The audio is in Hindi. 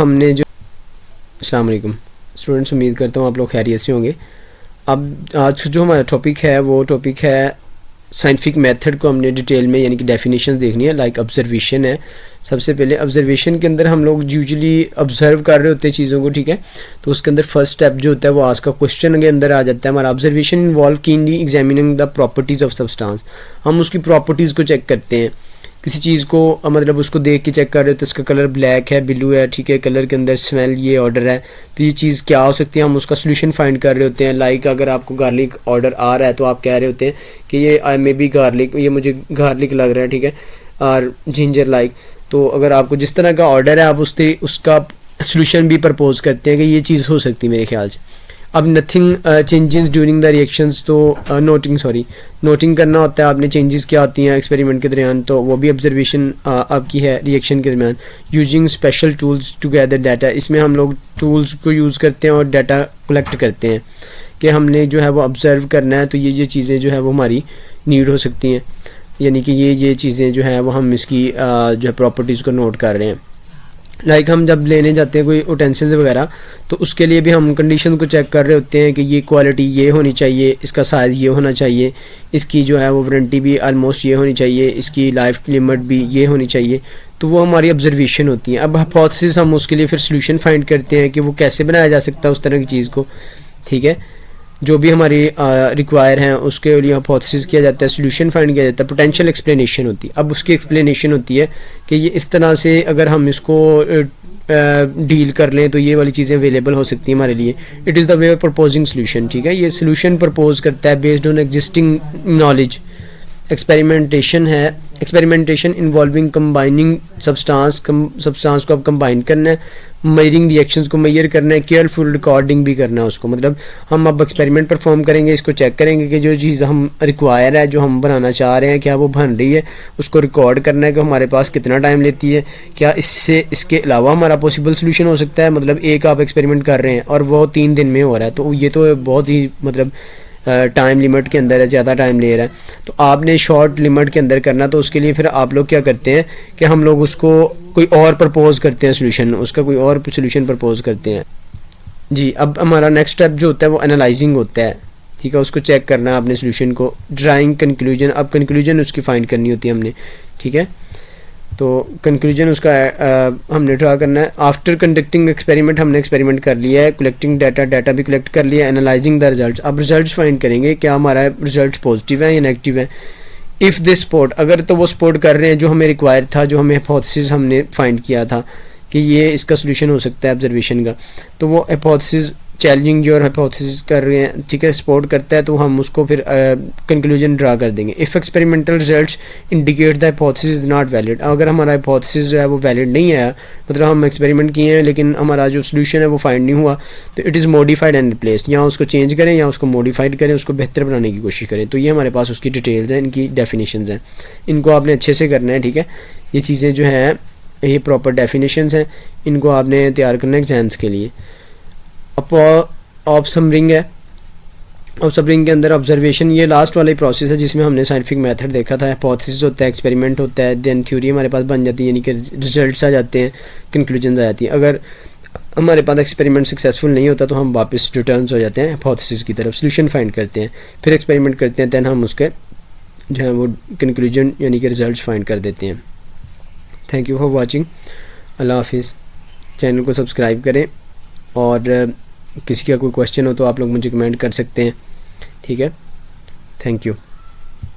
हमने जो अस्सलाम वालेकुम स्टूडेंट्स, उम्मीद करता हूँ आप लोग खैरियत से होंगे। अब आज जो हमारा टॉपिक है वो टॉपिक है साइंटिफिक मेथड को हमने डिटेल में यानी कि डेफिनेशंस देखनी है। लाइक ऑब्जर्वेशन है। सबसे पहले ऑब्जर्वेशन के अंदर हम लोग यूजुअली ऑब्जर्व कर रहे होते हैं चीज़ों को, ठीक है। तो उसके अंदर फर्स्ट स्टेप जो होता है वो आज का क्वेश्चन के अंदर आ जाता है हमारा। Observation involve keenly examining the properties of substance. हम उसकी प्रॉपर्टीज़ को चेक करते हैं। किसी चीज़ को मतलब उसको देख के चेक कर रहे हो तो इसका कलर ब्लैक है, ब्लू है, ठीक है, कलर के अंदर स्मेल ये ऑर्डर है, तो ये चीज़ क्या हो सकती है, हम उसका सोल्यूशन फाइंड कर रहे होते हैं। लाइक अगर आपको गार्लिक ऑर्डर आ रहा है तो आप कह रहे होते हैं कि ये आई मे बी गार्लिक, ये मुझे गार्लिक लग रहा है, ठीक है, और जिंजर लाइक। तो अगर आपको जिस तरह का ऑर्डर है आप उसका सोल्यूशन भी प्रपोज करते हैं कि ये चीज़ हो सकती है मेरे ख्याल से। अब nothing changes during the reactions, तो नोटिंग करना होता है आपने चेंजेस क्या आती हैं एक्सपेरिमेंट के दरमियान, तो वो भी ऑब्जर्वेशन आपकी है रिएक्शन के दरमियान। Using special tools to gather data, इसमें हम लोग टूल्स को यूज़ करते हैं और डाटा कलेक्ट करते हैं कि हमने जो है वो ऑब्ज़र्व करना है, तो ये चीज़ें जो है वो हमारी नीड हो सकती हैं, यानी कि ये चीज़ें जो है वो हम इसकी जो है प्रॉपर्टीज़ को नोट कर रहे हैं। लाइक हम जब लेने जाते हैं कोई उटेंसिल्स वगैरह तो उसके लिए भी हम कंडीशन को चेक कर रहे होते हैं कि ये क्वालिटी ये होनी चाहिए, इसका साइज़ ये होना चाहिए, इसकी जो है वो वारंटी भी आलमोस्ट ये होनी चाहिए, इसकी लाइफ लिमिट भी ये होनी चाहिए। तो वो हमारी ऑब्जर्वेशन होती है। अब हाइपोथेसिस हम उसके लिए फिर सोल्यूशन फाइंड करते हैं कि वो कैसे बनाया जा सकता है उस तरह की चीज़ को, ठीक है। जो भी हमारी रिक्वायर हैं उसके लिए हाइपोथेसिस किया जाता है, सोल्यूशन फाइंड किया जाता है, पोटेंशियल एक्सप्लेनेशन होती है। अब उसकी एक्सप्लेनेशन होती है कि ये इस तरह से अगर हम इसको डील कर लें तो ये वाली चीज़ें अवेलेबल हो सकती हैं हमारे लिए। It is the way of proposing solution, ठीक है। ये सोल्यूशन प्रपोज करता है based on existing knowledge. Experimentation है, एक्सपेरिमेंटेशन इन्वॉल्विंग कंबाइनिंग सब्सटेंस को अब कंबाइन करना है, मेजरिंग रिएक्शंस को मेजर करना है, केयरफुल रिकॉर्डिंग भी करना है उसको। मतलब हम अब एक्सपेरिमेंट परफॉर्म करेंगे, इसको चेक करेंगे कि जो चीज़ हम रिक्वायर है, जो हम बनाना चाह रहे हैं, क्या वो बन रही है, उसको रिकॉर्ड करना है कि हमारे पास कितना टाइम लेती है, क्या इसके अलावा हमारा पॉसिबल सोल्यूशन हो सकता है। मतलब एक आप एक्सपेरिमेंट कर रहे हैं और वो 3 दिन में हो रहा है, तो ये तो बहुत ही मतलब टाइम लिमिट के अंदर है, ज़्यादा टाइम ले रहा है। तो आपने शॉर्ट लिमिट के अंदर करना, तो उसके लिए फिर आप लोग क्या करते हैं कि हम लोग उसको कोई और प्रपोज करते हैं सोल्यूशन, उसका कोई और सोल्यूशन प्रपोज करते हैं जी। अब हमारा नेक्स्ट स्टेप जो होता है वो एनालाइजिंग होता है, ठीक है। उसको चेक करना है अपने सोल्यूशन को, ड्राइंग कंक्लूजन। अब कंक्लूजन उसकी फाइंड करनी होती है हमने, ठीक है। तो कंक्लूजन उसका हमने ड्रा करना है। आफ्टर कंडक्टिंग एक्सपेरिमेंट, हमने एक्सपेरिमेंट कर लिया है, कलेक्टिंग डाटा भी कलेक्ट कर लिया, एनालाइजिंग द रिजल्ट्स। अब रिजल्ट्स फाइंड करेंगे क्या हमारा रिजल्ट पॉजिटिव है या नेगेटिव है। इफ़ दिस सपोर्ट, अगर तो वो सपोर्ट कर रहे हैं जो हमें रिक्वायर था, जो हमें हाइपोथेसिस हमने फाइंड किया था कि ये इसका सोल्यूशन हो सकता है ऑब्जर्वेशन का, तो वो हाइपोथेसिस चैलेंजिंग जो हाइपोथेसिस कर रहे हैं, ठीक है, सपोर्ट करता है, तो हम उसको फिर कंक्लूजन ड्रा कर देंगे। If experimental results indicate the hypothesis is not valid, अगर हमारा हाइपोथेसिस जो है वो वैलिड नहीं है, मतलब हम एक्सपेरिमेंट किए हैं लेकिन हमारा जो सोल्यूशन है वो फाइंड नहीं हुआ, तो it is modified and replace. या उसको चेंज करें या उसको मॉडिफाइड करें, उसको बेहतर बनाने की कोशिश करें। तो ये हमारे पास उसकी डिटेल्स हैं, इनकी डेफिनेशंस हैं, इनको आपने अच्छे से करना है, ठीक है। ये चीज़ें जो हैं ये प्रॉपर डेफिनेशंस हैं, इनको आपने तैयार करना है एग्जाम्स के लिए। ऑब्समरिंग है, ऑब्समरिंग के अंदर ऑब्जर्वेशन, ये लास्ट वाला प्रोसेस है जिसमें हमने साइंटिफिक मेथड देखा था। हाइपोथेसिस होता है, एक्सपेरिमेंट होता है, देन थ्योरी हमारे पास बन जाती है, यानी कि रिजल्ट्स आ जाते हैं, कंक्लूजन्स आ जाती है। अगर हमारे पास एक्सपेरिमेंट सक्सेसफुल नहीं होता तो हम वापस रिटर्न्स हो जाते हैं हाइपोथेसिस की तरफ, सोल्यूशन फाइंड करते हैं, फिर एक्सपेरिमेंट करते हैं, दैन हम उसके जो है वो कंक्लूजन यानी कि रिजल्ट्स फाइंड कर देते हैं। Thank you for watching. अल्लाह हाफिज़। चैनल को सब्सक्राइब करें और किसी का कोई क्वेश्चन हो तो आप लोग मुझे कमेंट कर सकते हैं, ठीक है। Thank you.